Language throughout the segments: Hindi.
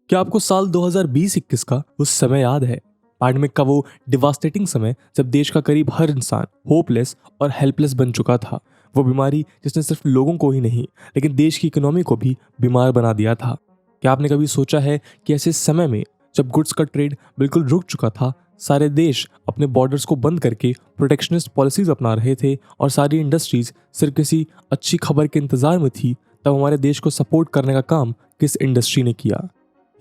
क्या आपको साल 2020-21 का उस समय याद है? पैंडेमिक का वो डिवास्टेटिंग समय जब देश का करीब हर इंसान होपलेस और हेल्पलेस बन चुका था। वो बीमारी जिसने सिर्फ लोगों को ही नहीं लेकिन देश की इकोनॉमी को भी बीमार बना दिया था। क्या आपने कभी सोचा है कि ऐसे समय में जब गुड्स का ट्रेड बिल्कुल रुक चुका था, सारे देश अपने बॉर्डर्स को बंद करके प्रोटेक्शनिस्ट पॉलिसीज अपना रहे थे और सारी इंडस्ट्रीज सिर्फ किसी अच्छी खबर के इंतजार में थी, तब हमारे देश को सपोर्ट करने का काम किस इंडस्ट्री ने किया?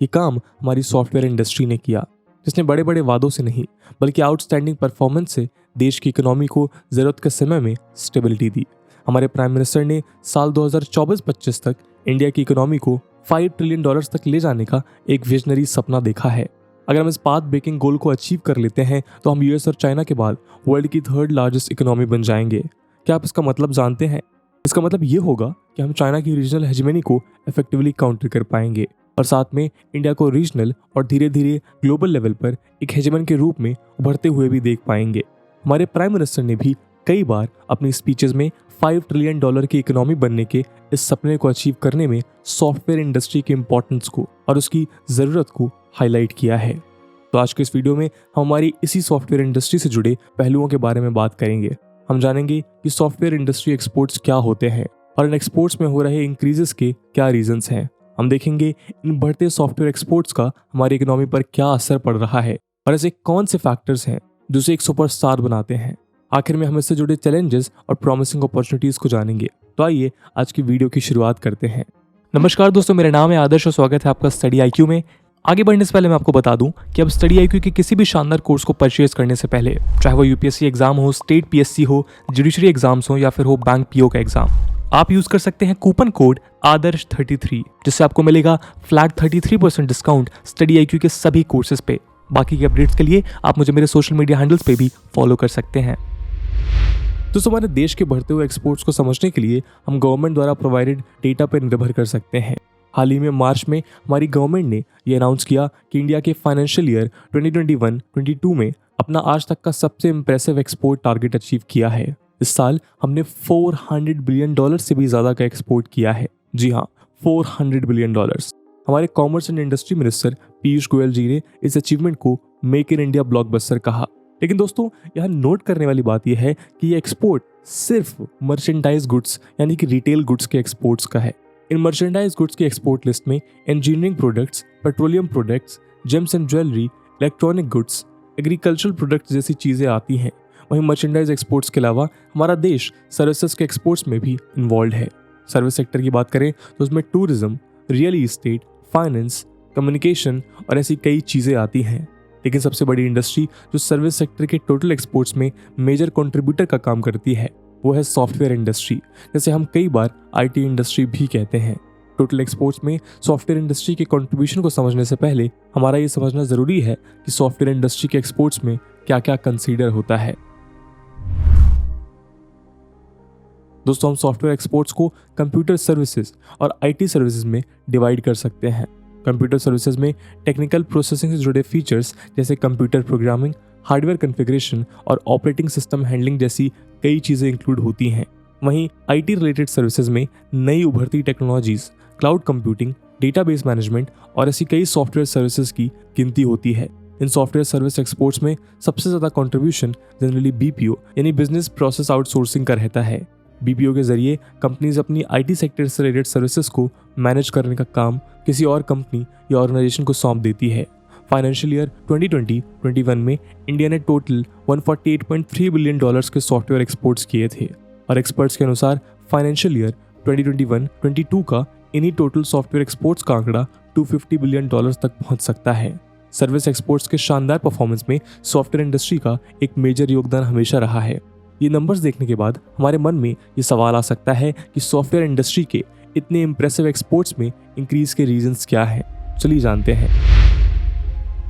ये काम हमारी सॉफ्टवेयर इंडस्ट्री ने किया, जिसने बड़े बड़े वादों से नहीं बल्कि आउटस्टैंडिंग परफॉर्मेंस से देश की इकोनॉमी को ज़रूरत के समय में स्टेबिलिटी दी। हमारे प्राइम मिनिस्टर ने साल 2024-25 तक इंडिया की इकोनॉमी को $5 ट्रिलियन तक ले जाने का एक विजनरी सपना देखा है। अगर हम इस पाथ ब्रेकिंग गोल को अचीव कर लेते हैं तो हम यूएस और चाइना के बाद वर्ल्ड की 3rd लार्जेस्ट इकोनॉमी बन जाएंगे। क्या आप इसका मतलब जानते हैं? इसका मतलब ये होगा कि हम चाइना की रीजनल हेजेमनी को इफेक्टिवली काउंटर कर पाएंगे और साथ में इंडिया को रीजनल और धीरे धीरे ग्लोबल लेवल पर एक हेजेमन के रूप में उभरते हुए भी देख पाएंगे। हमारे प्राइम मिनिस्टर ने भी कई बार अपनी स्पीचेस में $5 ट्रिलियन की इकोनॉमी बनने के इस सपने को अचीव करने में सॉफ्टवेयर इंडस्ट्री के इंपॉर्टेंस को और उसकी ज़रूरत को हाईलाइट किया है। तो आज के इस वीडियो में हम हमारी इसी सॉफ्टवेयर इंडस्ट्री से जुड़े पहलुओं के बारे में बात करेंगे। हम जानेंगे कि सॉफ्टवेयर इंडस्ट्री एक्सपोर्ट्स क्या होते हैं और इन एक्सपोर्ट्स में हो रहे इंक्रीजेस के क्या रीजंस हैं। हम देखेंगे इन बढ़ते सॉफ्टवेयर एक्सपोर्ट्स का हमारी इकोनॉमी पर क्या असर पड़ रहा है और ऐसे कौन से फैक्टर्स हैं जो उसे एक सुपरस्टार बनाते हैं। आखिर में हम इससे जुड़े चैलेंजेस और प्रॉमिसिंग अपॉर्चुनिटीज को जानेंगे। तो आइए आज की वीडियो की शुरुआत करते हैं। नमस्कार दोस्तों, मेरा नाम है आदर्श और स्वागत है आपका स्टडी आईक्यू में। आगे बढ़ने से पहले मैं आपको बता दूं कि अब स्टडी आईक्यू के किसी भी शानदार कोर्स को परचेज करने से पहले, चाहे वो यूपीएससी एग्जाम हो, स्टेट पीएससी हो, जुडिशरी एग्जाम्स हो या फिर हो बैंक पीओ का एग्जाम, आप यूज कर सकते हैं कूपन कोड आदर्श 33, जिससे आपको मिलेगा फ्लैट 33% डिस्काउंट स्टडी आईक्यू के सभी कोर्सेज पे। बाकी के अपडेट्स के लिए आप मुझे मेरे सोशल मीडिया हैंडल्स पे भी फॉलो कर सकते हैं। तो हमारे देश के बढ़ते हुए एक्सपोर्ट्स को समझने के लिए हम गवर्नमेंट द्वारा प्रोवाइडेड डेटा पर निर्भर कर सकते हैं। हाल ही में मार्च में हमारी गवर्नमेंट ने यह अनाउंस किया कि इंडिया के फाइनेंशियल ईयर 2021-22 में अपना आज तक का सबसे इंप्रेसिव एक्सपोर्ट टारगेट अचीव किया है। इस साल हमने $400 बिलियन से भी ज़्यादा का एक्सपोर्ट किया है। जी हाँ, $400 बिलियन। हमारे commerce and industry minister Piyush Goyal ji ने इस अचीवमेंट को मेक इन इंडिया ब्लॉकबस्टर कहा। लेकिन दोस्तों, यहाँ नोट करने वाली बात यह है कि ये एक्सपोर्ट सिर्फ मर्चेंडाइज गुड्स यानी कि रिटेल गुड्स के एक्सपोर्ट्स का है। इन मर्चेंडाइज गुड्स की एक्सपोर्ट लिस्ट में engineering products, petroleum products, James and jewellery, electronic goods, agricultural products जैसी चीज़ें आती हैं। वहीं मर्चेंडाइज एक्सपोर्ट्स के अलावा हमारा देश सर्विसेज के एक्सपोर्ट्स में भी इन्वॉल्व है। सर्विस सेक्टर की बात करें तो उसमें tourism, real estate, finance, communication और ऐसी कई चीज़ें आती हैं। लेकिन सबसे बड़ी इंडस्ट्री जो सर्विस सेक्टर के टोटल एक्सपोर्ट्स में मेजर कंट्रीब्यूटर का काम करती है वो है सॉफ्टवेयर इंडस्ट्री, जैसे हम कई बार आईटी इंडस्ट्री भी कहते हैं। टोटल एक्सपोर्ट्स में सॉफ्टवेयर इंडस्ट्री के कंट्रीब्यूशन को समझने से पहले हमारा ये समझना ज़रूरी है कि सॉफ्टवेयर इंडस्ट्री के एक्सपोर्ट्स में क्या क्या कंसीडर होता है। दोस्तों, हम सॉफ्टवेयर एक्सपोर्ट्स को कंप्यूटर सर्विसेज और आईटी सर्विसेज में डिवाइड कर सकते हैं। कंप्यूटर सर्विसेज में टेक्निकल प्रोसेसिंग से जुड़े फीचर्स जैसे कंप्यूटर प्रोग्रामिंग, हार्डवेयर कॉन्फ़िगरेशन और ऑपरेटिंग सिस्टम हैंडलिंग जैसी कई चीज़ें इंक्लूड होती हैं। वहीं आईटी रिलेटेड सर्विसेज में नई उभरती technologies, cloud computing, database management और ऐसी कई सॉफ्टवेयर सर्विसेज की गिनती होती है। इन सॉफ्टवेयर सर्विस एक्सपोर्ट्स में सबसे ज़्यादा कंट्रीब्यूशन जनरली बीपीओ यानी बिजनेस प्रोसेस आउटसोर्सिंग का रहता है। बीपीओ के जरिए कंपनीज अपनी आईटी सेक्टर से रिलेटेड सर्विसेज को मैनेज करने का काम किसी और कंपनी या ऑर्गेनाइजेशन को सौंप देती है। फाइनेंशियल ईयर 2020-21 में इंडिया ने टोटल $148.3 बिलियन के सॉफ्टवेयर एक्सपोर्ट्स किए थे और एक्सपर्ट्स के अनुसार फाइनेंशियल ईयर 2021-22 का इन्हीं टोटल सॉफ्टवेयर एक्सपोर्ट्स का आंकड़ा $250 बिलियन तक पहुंच सकता है। सर्विस एक्सपोर्ट्स के शानदार परफॉर्मेंस में सॉफ्टवेयर इंडस्ट्री का एक मेजर योगदान हमेशा रहा है। ये नंबर्स देखने के बाद हमारे मन में ये सवाल आ सकता है कि सॉफ्टवेयर इंडस्ट्री के इतने इंप्रेसिव एक्सपोर्ट्स में इंक्रीज के रीजंस क्या हैं। चलिए जानते हैं।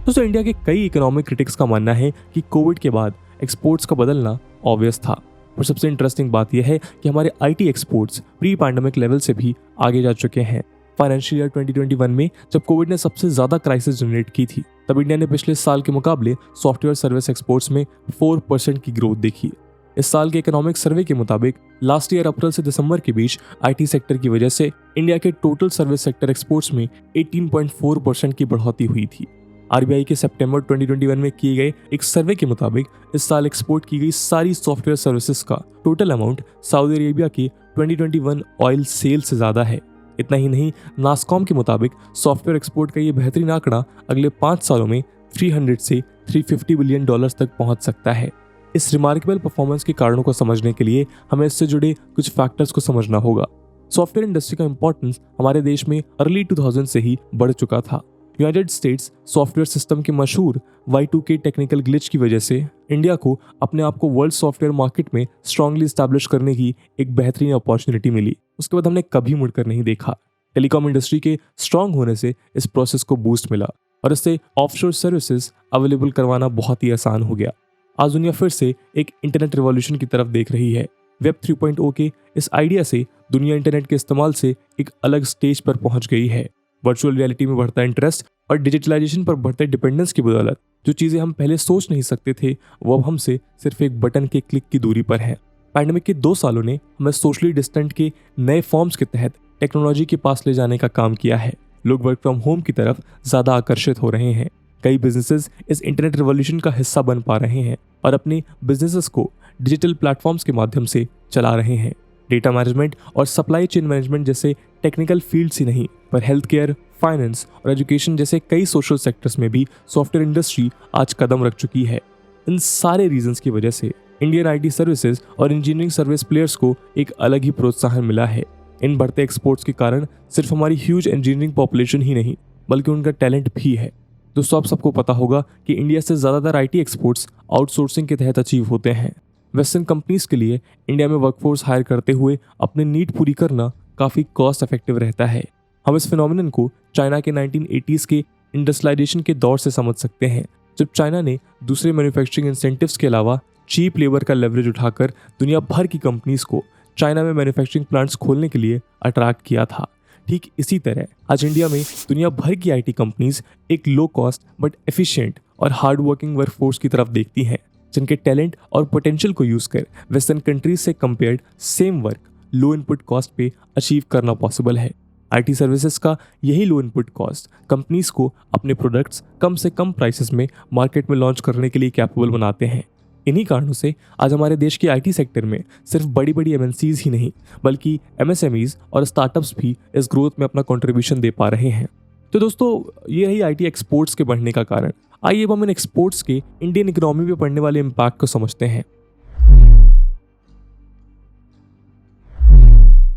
दोस्तों, इंडिया के कई इकोनॉमिक क्रिटिक्स का मानना है कि कोविड के बाद एक्सपोर्ट्स का बदलना ऑब्वियस था, और सबसे इंटरेस्टिंग बात यह है कि हमारे IT exports pre pandemic level से भी आगे जा चुके हैं। फाइनेंशियल ईयर 2021 में जब कोविड ने सबसे ज़्यादा क्राइसिस जनरेट की थी, तब इंडिया ने पिछले साल के मुकाबले सॉफ्टवेयर सर्विस एक्सपोर्ट्स में 4% की ग्रोथ देखी। इस साल के इकोनॉमिक सर्वे के मुताबिक लास्ट ईयर अप्रैल से दिसंबर के बीच आईटी सेक्टर की वजह से इंडिया के टोटल सर्विस सेक्टर एक्सपोर्ट्स में 18.4% की बढ़ोतरी हुई थी। आरबीआई के सितंबर 2021 में किए गए एक सर्वे के मुताबिक इस साल एक्सपोर्ट की गई सारी सॉफ्टवेयर सर्विसेज का टोटल अमाउंट सऊदी अरेबिया की 2021 ऑयल सेल से ज्यादा है। इतना ही नहीं, नासकॉम के मुताबिक सॉफ्टवेयर एक्सपोर्ट का ये बेहतरीन आंकड़ा अगले 5 सालों में 300 से 350 बिलियन डॉलर्स तक पहुंच सकता है। इस रिमार्केबल परफॉर्मेंस के कारणों को समझने के लिए हमें इससे जुड़े कुछ फैक्टर्स को समझना होगा। सॉफ्टवेयर इंडस्ट्री का इंपॉर्टेंस हमारे देश में अर्ली 2000 से ही बढ़ चुका था। यूनाइटेड स्टेट्स सॉफ्टवेयर सिस्टम के मशहूर Y2K टेक्निकल ग्लिच की वजह से इंडिया को अपने आप को वर्ल्ड सॉफ्टवेयर मार्केट में स्ट्रांगली स्टैब्लिश करने की एक बेहतरीन अपॉर्चुनिटी मिली। उसके बाद हमने कभी मुड़कर नहीं देखा। टेलीकॉम इंडस्ट्री के स्ट्रांग होने से इस प्रोसेस को बूस्ट मिला और इससे ऑफशोर सर्विसेज अवेलेबल करवाना बहुत ही आसान हो गया। आज दुनिया फिर से एक इंटरनेट रिवॉल्यूशन की तरफ देख रही है। वेब 3.0 के इस आइडिया से दुनिया इंटरनेट के इस्तेमाल से एक अलग स्टेज पर पहुंच गई है। वर्चुअल रियलिटी में बढ़ता इंटरेस्ट और डिजिटलाइजेशन पर बढ़ते डिपेंडेंस की बदौलत जो चीजें हम पहले सोच नहीं सकते थे वो अब हमसे सिर्फ एक बटन के क्लिक की दूरी पर है। पैंडेमिक के 2 सालों ने हमें सोशली डिस्टेंट के नए फॉर्म्स के तहत टेक्नोलॉजी के पास ले जाने का काम किया है। लोग वर्क फ्रॉम होम की तरफ ज्यादा आकर्षित हो रहे हैं। कई बिजनेसेस इस इंटरनेट रिवॉल्यूशन का हिस्सा बन पा रहे हैं और अपने बिजनेसेस को डिजिटल प्लेटफॉर्म्स के माध्यम से चला रहे हैं। डेटा मैनेजमेंट और सप्लाई चेन मैनेजमेंट जैसे टेक्निकल फील्ड्स ही नहीं पर हेल्थ केयर, फाइनेंस और एजुकेशन जैसे कई सोशल सेक्टर्स में भी सॉफ्टवेयर इंडस्ट्री आज कदम रख चुकी है। इन सारे रीजंस की वजह से इंडियन आईटी सर्विसेज और इंजीनियरिंग सर्विस प्लेयर्स को एक अलग ही प्रोत्साहन मिला है। इन बढ़ते एक्सपोर्ट्स के कारण सिर्फ हमारी ह्यूज इंजीनियरिंग पॉपुलेशन ही नहीं बल्कि उनका टैलेंट भी है। दोस्तों, आप सबको पता होगा कि इंडिया से ज़्यादातर आईटी एक्सपोर्ट्स आउटसोर्सिंग के तहत अचीव होते हैं। वेस्टर्न कंपनीज के लिए इंडिया में वर्कफोर्स हायर करते हुए अपनी नीड पूरी करना काफ़ी कॉस्ट इफेक्टिव रहता है। हम इस फिनोमिनन को चाइना के 1980s के इंडस्ट्रियलाइजेशन के दौर से समझ सकते हैं, जब चाइना ने दूसरे मैन्युफैक्चरिंग इंसेंटिव्स के अलावा चीप लेबर का लेवरेज उठाकर दुनिया भर की कंपनीज को चाइना में मैन्युफैक्चरिंग प्लांट्स खोलने के लिए अट्रैक्ट किया था। ठीक इसी तरह आज इंडिया में दुनिया भर की आईटी कंपनीज एक लो कॉस्ट बट एफिशिएंट और हार्ड वर्किंग वर्कफोर्स की तरफ देखती हैं, जिनके टैलेंट और पोटेंशियल को यूज कर वेस्टर्न कंट्रीज से कंपेयर्ड सेम वर्क लो इनपुट कॉस्ट पे अचीव करना पॉसिबल है। आईटी सर्विसेज का यही लो इनपुट कॉस्ट कंपनीज को अपने प्रोडक्ट्स कम से कम प्राइसेस में मार्केट में लॉन्च करने के लिए कैपेबल बनाते हैं। इन्हीं कारणों से आज हमारे देश के आईटी सेक्टर में सिर्फ बड़ी बड़ी एमएनसीज ही नहीं बल्कि एमएसएमईज और स्टार्टअप्स भी इस ग्रोथ में अपना कंट्रीब्यूशन दे पा रहे हैं। तो दोस्तों, ये रही आईटी एक्सपोर्ट्स के बढ़ने का कारण। आइए अब हम इन एक्सपोर्ट्स के इंडियन इकोनॉमी पे पड़ने वाले इम्पैक्ट को समझते हैं।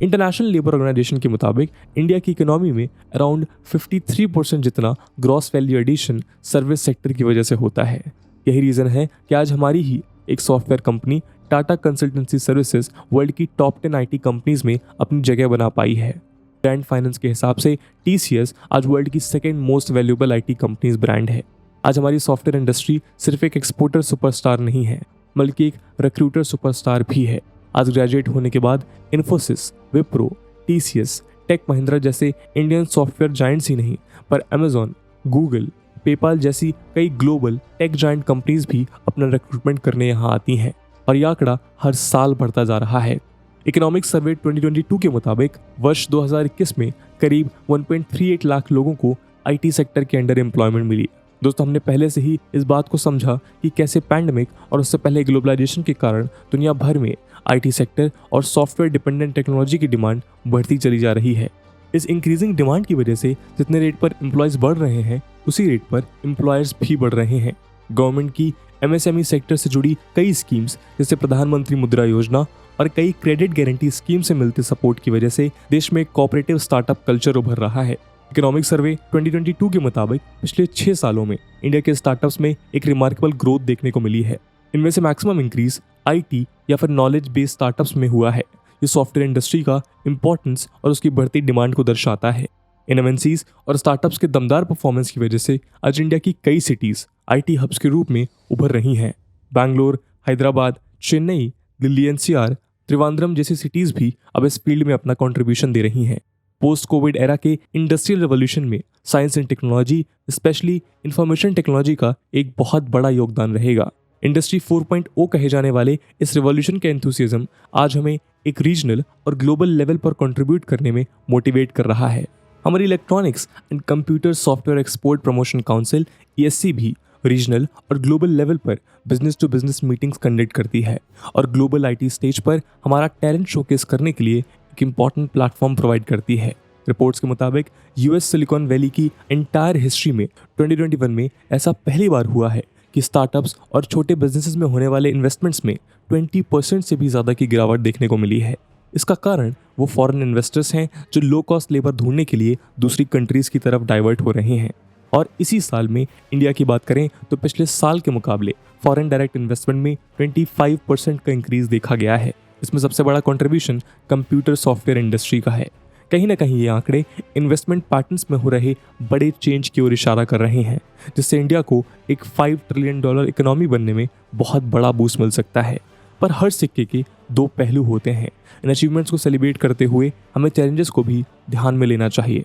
इंटरनेशनल लेबर ऑर्गेनाइजेशन के मुताबिक इंडिया की इकोनॉमी में अराउंड 53% जितना gross value addition service sector की वजह से होता है। यही रीज़न है कि आज हमारी ही एक software company Tata consultancy services world की टॉप 10 आईटी कंपनीज में अपनी जगह बना पाई है। ब्रांड फाइनेंस के हिसाब से TCS आज वर्ल्ड की second most valuable IT companies brand है। आज हमारी सॉफ्टवेयर इंडस्ट्री सिर्फ एक एक्सपोर्टर सुपरस्टार नहीं है बल्कि एक रिक्रूटर सुपरस्टार भी है। आज ग्रेजुएट होने के बाद इन्फोसिस, विप्रो, TCS, टेक महिंद्रा जैसे इंडियन सॉफ्टवेयर जायंट्स ही नहीं पर अमेजॉन, गूगल, पेपाल जैसी कई ग्लोबल टेक जायंट कंपनीज भी अपना रिक्रूटमेंट करने यहाँ आती हैं और यह आंकड़ा हर साल बढ़ता जा रहा है। इकोनॉमिक सर्वे 2022 के मुताबिक वर्ष 2021 में करीब 1.38 लाख लोगों को आईटी सेक्टर के अंडर एम्प्लॉयमेंट मिली। दोस्तों, हमने पहले से ही इस बात को समझा कि कैसे पैंडेमिक और उससे पहले ग्लोबलाइजेशन के कारण दुनिया भर में आईटी सेक्टर और सॉफ्टवेयर डिपेंडेंट टेक्नोलॉजी की डिमांड बढ़ती चली जा रही है। इस इंक्रीजिंग डिमांड की वजह से जितने रेट पर एम्प्लॉयज बढ़ रहे हैं उसी रेट पर एम्प्लॉयर्स भी बढ़ रहे हैं। गवर्नमेंट की एमएसएमई सेक्टर से जुड़ी कई स्कीम्स जैसे प्रधानमंत्री मुद्रा योजना और कई क्रेडिट गारंटी स्कीम से मिलते सपोर्ट की वजह से देश में कोऑपरेटिव स्टार्टअप कल्चर उभर रहा है। इकोनॉमिक सर्वे 2022 के मुताबिक पिछले 6 सालों में इंडिया के स्टार्टअप्स में एक रिमार्केबल ग्रोथ देखने को मिली है। इनमें से मैक्सिमम इंक्रीज आईटी या फिर नॉलेज बेस्ड स्टार्टअप्स में हुआ है। ये सॉफ्टवेयर इंडस्ट्री का इंपॉर्टेंस और उसकी बढ़ती डिमांड को दर्शाता है। इन एमएनसीज और स्टार्टअप्स के दमदार परफॉर्मेंस की वजह से आज इंडिया की कई सिटीज आईटी हब्स के रूप में उभर रही हैं। बैंगलोर, हैदराबाद, चेन्नई, दिल्ली एनसीआर, त्रिवांद्रम जैसी सिटीज भी अब इस फील्ड में अपना कंट्रीब्यूशन दे रही हैं। पोस्ट कोविड एरा के इंडस्ट्रियल रेवोल्यूशन में science and technology, specially information technology का एक बहुत बड़ा योगदान रहेगा। इंडस्ट्री 4.0 कहे जाने वाले इस रिवॉल्यूशन का एंथुसियाज्म आज हमें एक रीजनल और ग्लोबल लेवल पर कंट्रीब्यूट करने में मोटिवेट कर रहा है। हमारी electronics and computer software export promotion council ESC भी रीजनल और ग्लोबल लेवल पर business to business meetings conduct करती है और ग्लोबल IT स्टेज पर हमारा टैलेंट शोकेस करने के लिए एक इम्पॉर्टेंट प्लेटफॉर्म प्रोवाइड करती है। रिपोर्ट्स के मुताबिक US सिलिकॉन वैली की एंटायर हिस्ट्री में 2021 में ऐसा पहली बार हुआ है कि स्टार्टअप्स और छोटे बिजनेसेस में होने वाले इन्वेस्टमेंट्स में 20% से भी ज़्यादा की गिरावट देखने को मिली है। इसका कारण वो फॉरेन इन्वेस्टर्स हैं जो लो कॉस्ट लेबर ढूंढने के लिए दूसरी कंट्रीज़ की तरफ डाइवर्ट हो रहे हैं। और इसी साल में इंडिया की बात करें तो पिछले साल के मुकाबले फॉरेन डायरेक्ट इन्वेस्टमेंट में 25% का इंक्रीज देखा गया है। इसमें सबसे बड़ा कंट्रीब्यूशन कंप्यूटर सॉफ्टवेयर इंडस्ट्री का है। कहीं ना कहीं ये आंकड़े इन्वेस्टमेंट पैटर्न्स में हो रहे बड़े चेंज की ओर इशारा कर रहे हैं, जिससे इंडिया को एक $5 ट्रिलियन इकोनॉमी बनने में बहुत बड़ा बूस्ट मिल सकता है। पर हर सिक्के के दो पहलू होते हैं। इन अचीवमेंट्स को सेलिब्रेट करते हुए हमें चैलेंजेस को भी ध्यान में लेना चाहिए।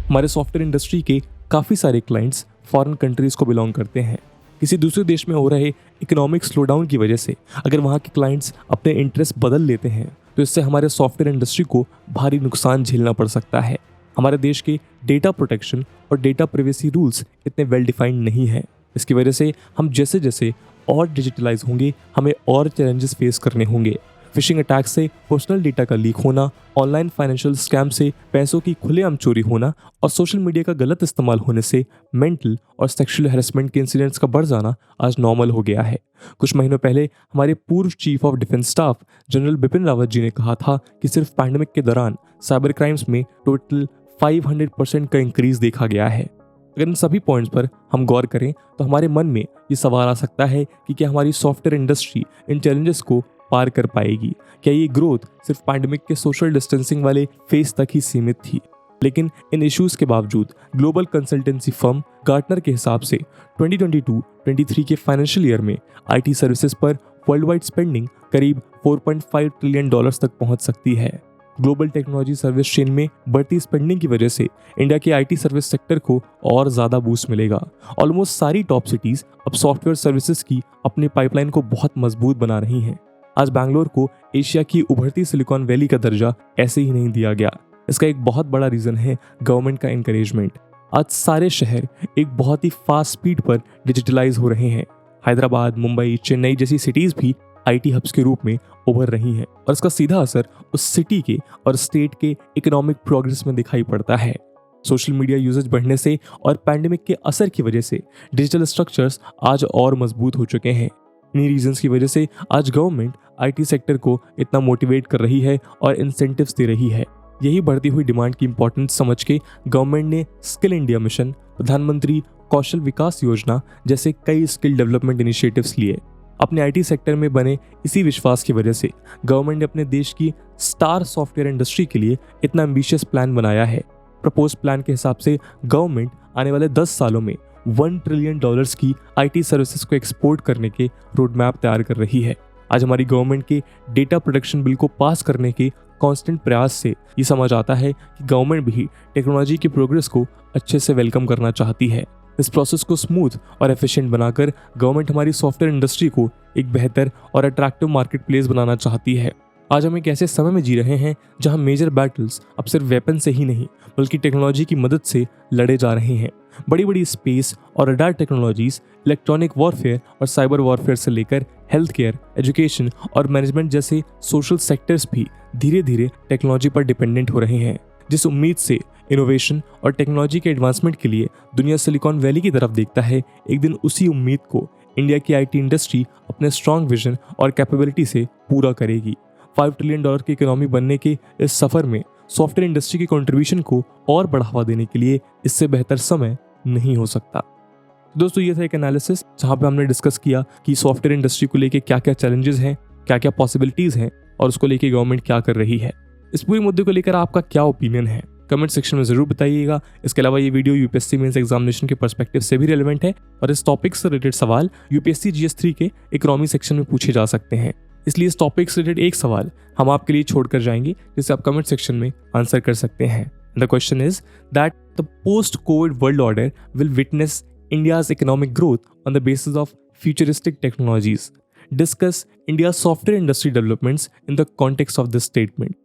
हमारे सॉफ्टवेयर इंडस्ट्री के काफ़ी सारे क्लाइंट्स फॉरेन कंट्रीज़ को बिलोंग करते हैं। किसी दूसरे देश में हो रहे इकोनॉमिक स्लोडाउन की वजह से अगर वहाँ के क्लाइंट्स अपने इंटरेस्ट बदल लेते हैं तो इससे हमारे सॉफ्टवेयर इंडस्ट्री को भारी नुकसान झेलना पड़ सकता है। हमारे देश के डेटा प्रोटेक्शन और डेटा प्राइवेसी रूल्स इतने वेल डिफाइंड नहीं हैं। इसकी वजह से हम जैसे जैसे और डिजिटलाइज होंगे हमें और चैलेंजेस फेस करने होंगे। फिशिंग अटैक से पर्सनल डेटा का लीक होना, ऑनलाइन फाइनेंशियल स्कैम से पैसों की खुलेआम चोरी होना और सोशल मीडिया का गलत इस्तेमाल होने से मेंटल और सेक्सुअल हैरेसमेंट के इंसिडेंट्स का बढ़ जाना आज नॉर्मल हो गया है। कुछ महीनों पहले हमारे पूर्व chief of defence staff general Bipin Rawat ji ने कहा था कि सिर्फ पैंडेमिक के दौरान साइबर क्राइम्स में टोटल 500% का इंक्रीज देखा गया है। अगर इन सभी पॉइंट्स पर हम गौर करें तो हमारे मन में ये सवाल आ सकता है कि क्या हमारी सॉफ्टवेयर इंडस्ट्री इन चैलेंजेस को पार कर पाएगी? क्या ये ग्रोथ सिर्फ पैंडेमिक के सोशल डिस्टेंसिंग वाले फेज तक ही सीमित थी? लेकिन इन इश्यूज के बावजूद ग्लोबल कंसल्टेंसी फर्म गार्टनर के हिसाब से 2022-23 के फाइनेंशियल ईयर में IT सर्विसेज पर वर्ल्ड वाइड स्पेंडिंग करीब $4.5 ट्रिलियन तक पहुंच सकती है। ग्लोबल टेक्नोलॉजी सर्विस चेन में बढ़ती स्पेंडिंग की वजह से इंडिया के IT सर्विस सेक्टर को और ज़्यादा बूस्ट मिलेगा। ऑलमोस्ट सारी टॉप सिटीज़ अब सॉफ्टवेयर सर्विसेज की अपनी पाइपलाइन को बहुत मजबूत बना रही हैं। आज बैंगलोर को एशिया की उभरती सिलिकॉन वैली का दर्जा ऐसे ही नहीं दिया गया। इसका एक बहुत बड़ा रीज़न है गवर्नमेंट का एनकरेजमेंट। आज सारे शहर एक बहुत ही फास्ट स्पीड पर डिजिटलाइज हो रहे हैं। हैदराबाद, मुंबई, चेन्नई जैसी सिटीज़ भी IT हब्स के रूप में उभर रही हैं और इसका सीधा असर उस सिटी के और स्टेट के इकोनॉमिक प्रोग्रेस में दिखाई पड़ता है। सोशल मीडिया यूजेज बढ़ने से और पैंडेमिक के असर की वजह से डिजिटल स्ट्रक्चर्स आज और मजबूत हो चुके हैं। इन्हीं रीजंस की वजह से आज गवर्नमेंट IT सेक्टर को इतना मोटिवेट कर रही है और इंसेंटिव्स दे रही है। यही बढ़ती हुई डिमांड की इंपॉर्टेंस समझ के गवर्नमेंट ने स्किल इंडिया मिशन, प्रधानमंत्री कौशल विकास योजना जैसे कई स्किल डेवलपमेंट इनिशिएटिव्स लिए। अपने IT सेक्टर में बने इसी विश्वास की वजह से गवर्नमेंट ने अपने देश की स्टार सॉफ्टवेयर इंडस्ट्री के लिए इतना एम्बिशियस प्लान बनाया है। प्रपोज प्लान के हिसाब से गवर्नमेंट आने वाले 10 सालों में $1 ट्रिलियन की IT सर्विसेज को एक्सपोर्ट करने के रोड मैप तैयार कर रही है। आज हमारी गवर्नमेंट के डेटा प्रोटेक्शन बिल को पास करने के कांस्टेंट प्रयास से ये समझ आता है कि गवर्नमेंट भी टेक्नोलॉजी की प्रोग्रेस को अच्छे से वेलकम करना चाहती है। इस प्रोसेस को स्मूथ और एफिशिएंट बनाकर गवर्नमेंट हमारी सॉफ्टवेयर इंडस्ट्री को एक बेहतर और अट्रैक्टिव मार्केट प्लेस बनाना चाहती है। आज हम एक ऐसे समय में जी रहे हैं जहां मेजर बैटल्स अब सिर्फ वेपन से ही नहीं बल्कि टेक्नोलॉजी की मदद से लड़े जा रहे हैं। बड़ी बड़ी स्पेस और रडार टेक्नोलॉजीज, इलेक्ट्रॉनिक वॉरफेयर और साइबर वॉरफेयर से लेकर हेल्थ केयर, एजुकेशन और मैनेजमेंट जैसे सोशल सेक्टर्स भी धीरे धीरे टेक्नोलॉजी पर डिपेंडेंट हो रहे हैं। जिस उम्मीद से इनोवेशन और टेक्नोलॉजी के एडवांसमेंट के लिए दुनिया सिलिकॉन वैली की तरफ देखता है, एक दिन उसी उम्मीद को इंडिया की IT इंडस्ट्री अपने स्ट्रॉन्ग विजन और कैपेबिलिटी से पूरा करेगी। $5 ट्रिलियन की इकोनॉमी बनने के इस सफर में सॉफ्टवेयर इंडस्ट्री के कंट्रीब्यूशन को और बढ़ावा देने के लिए इससे बेहतर समय नहीं हो सकता। दोस्तों, ये था एक एनालिसिस जहां पे हमने डिस्कस किया कि सॉफ्टवेयर इंडस्ट्री को लेके क्या क्या चैलेंजेस हैं, क्या क्या पॉसिबिलिटीज हैं और उसको लेके गवर्नमेंट क्या कर रही है। इस पूरे मुद्दे को लेकर आपका क्या ओपिनियन है, कमेंट सेक्शन में जरूर बताइएगा। इसके अलावा ये वीडियो UPSC मेंस एग्जामिनेशन के पर्सपेक्टिव से भी रिलेवेंट है और इस टॉपिक से रिलेटेड सवाल UPSC GS3 के इकोनॉमी सेक्शन में पूछे जा सकते हैं। इसलिए इस टॉपिक से रिलेटेड एक सवाल हम आपके लिए छोड़कर जाएंगे जिसे आप कमेंट सेक्शन में आंसर कर सकते हैं। And the question is that the post-COVID world order will witness India's economic growth on the basis of futuristic technologies. Discuss India's software industry developments in the context of this statement.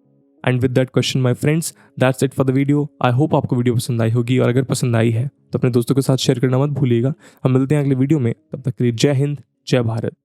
And with that question my friends, that's it for the video. I hope आपको वीडियो पसंद आई होगी, और अगर पसंद आई है तो अपने दोस्तों के साथ शेयर करना मत भूलिएगा। हम मिलते हैं अगले वीडियो में, तब तक के लिए जय हिंद, जय भारत।